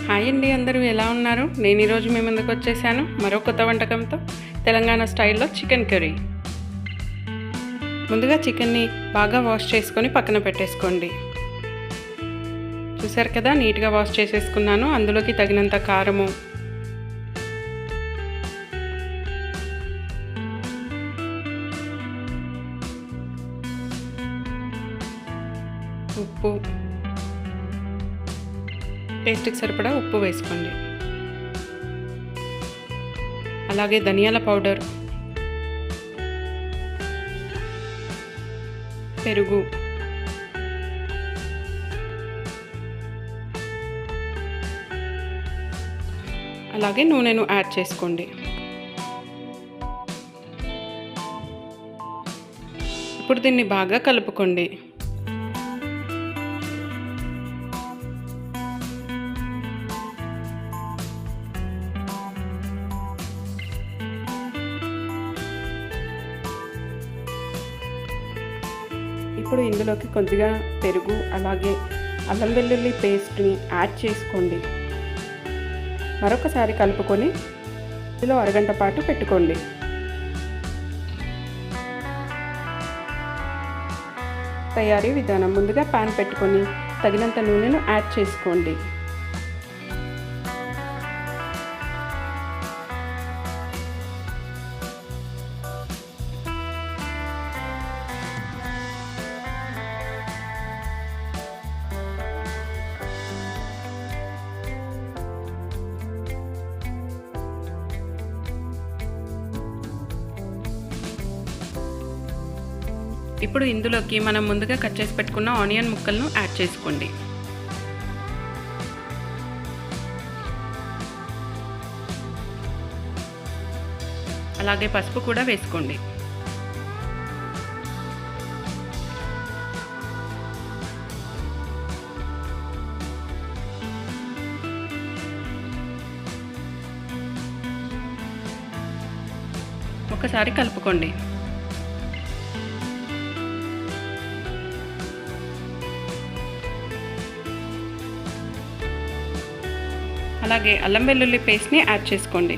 Hi అండి, అందరూ ఎలా ఉన్నారు? నేను ఈరోజు మీ ముందుకు వచ్చేసాను మరో కొత్త వంటకంతో. తెలంగాణ స్టైల్లో చికెన్ కర్రీ. ముందుగా చికెన్ని బాగా వాష్ చేసుకొని పక్కన పెట్టేసుకోండి. చూసారు కదా, నీట్గా వాష్ చేసేసుకున్నాను. అందులోకి తగినంత కారము, ఉప్పు, టేస్ట్కి సరిపడా ఉప్పు వేసుకోండి. అలాగే ధనియాల పౌడర్, పెరుగు, అలాగే నూనెను యాడ్ చేసుకోండి. ఇప్పుడు దీన్ని బాగా కలుపుకోండి. ఇప్పుడు ఇందులోకి కొద్దిగా పెరుగు, అలాగే అల్లం వెల్లుల్లి పేస్ట్ని యాడ్ చేసుకోండి. మరొకసారి కలుపుకొని ఇందులో అరగంట పాటు పెట్టుకోండి. తయారీ విధానం: ముందుగా ప్యాన్ పెట్టుకొని తగినంత నూనెను యాడ్ చేసుకోండి. ఇప్పుడు ఇందులోకి మనం ముందుగా కట్ చేసి పెట్టుకున్న ఆనియన్ ముక్కలను యాడ్ చేసుకోండి. అలాగే పసుపు కూడా వేసుకోండి. ఒకసారి కలుపుకోండి. అలాగే అల్లం వెల్లుల్లి పేస్ట్ని యాడ్ చేసుకోండి.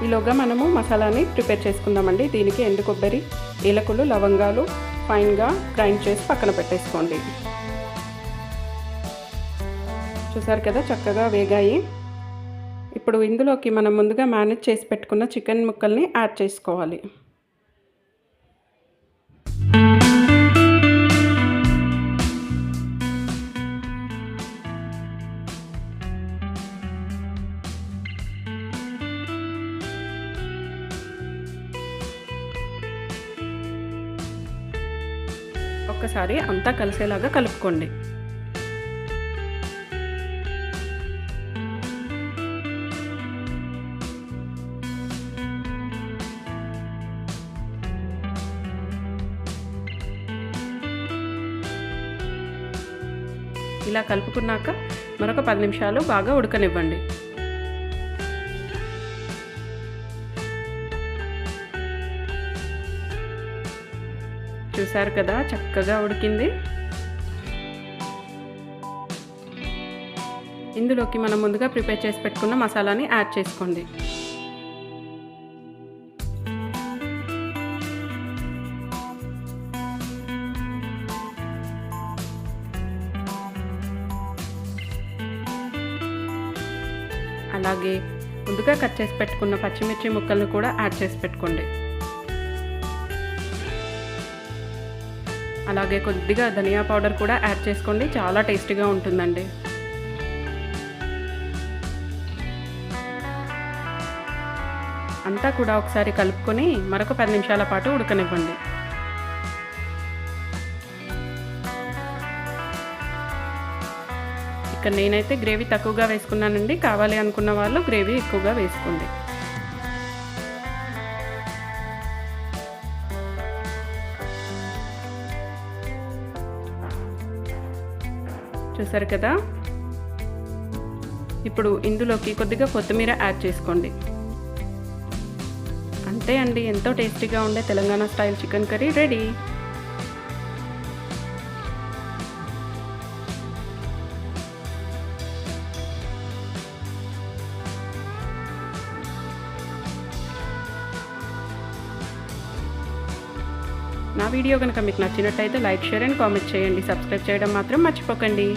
ఈలోగా మనము మసాలాని ప్రిపేర్ చేసుకుందామండి. దీనికి ఎండు కొబ్బరి, ఏలకులు, లవంగాలు ఫైన్గా గ్రైండ్ చేసి పక్కన పెట్టేసుకోండి. చూసారు కదా, చక్కగా వేగాయి. ఇప్పుడు ఇందులోకి మనం ముందుగా మ్యారినేట్ చేసి పెట్టుకున్న చికెన్ ముక్కల్ని యాడ్ చేసుకోవాలి. ఒక్కసారి అంతా కలిసేలాగా కలుపుకోండి. ఇలా కలుపుకున్నాక మరొక 10 నిమిషాలు బాగా ఉడకనివ్వండి. చూసారు కదా, చక్కగా ఉడికింది. ఇందులోకి మనం ముందుగా ప్రిపేర్ చేసి పెట్టుకున్న మసాలాని యాడ్ చేసుకోండి. అలాగే ముందుగా కట్ చేసి పెట్టుకున్న పచ్చిమిర్చి ముక్కలను కూడా యాడ్ చేసి పెట్టుకోండి. అలాగే కొద్దిగా ధనియా పౌడర్ కూడా యాడ్ చేసుకోండి, చాలా టేస్టీగా ఉంటుందండి. అంతా కూడా ఒకసారి కలుపుకొని మరొక 10 నిమిషాల పాటు ఉడకనివ్వండి. ఇక్కడ నేనైతే గ్రేవీ తక్కువగా వేసుకున్నానండి. కావాలి అనుకున్న వాళ్ళు గ్రేవీ ఎక్కువగా వేసుకోండి. చూసారు కదా. ఇప్పుడు ఇందులోకి కొద్దిగా కొత్తిమీర యాడ్ చేసుకోండి. అంతే అండి, ఎంతో టేస్టీగా ఉండే Telangana style chicken curry ready. నా వీడియో కనుక మీకు నచ్చినట్టయితే లైక్, షేర్ అండ్ కామెంట్ చేయండి. సబ్స్క్రైబ్ చేయడం మాత్రం మర్చిపోకండి.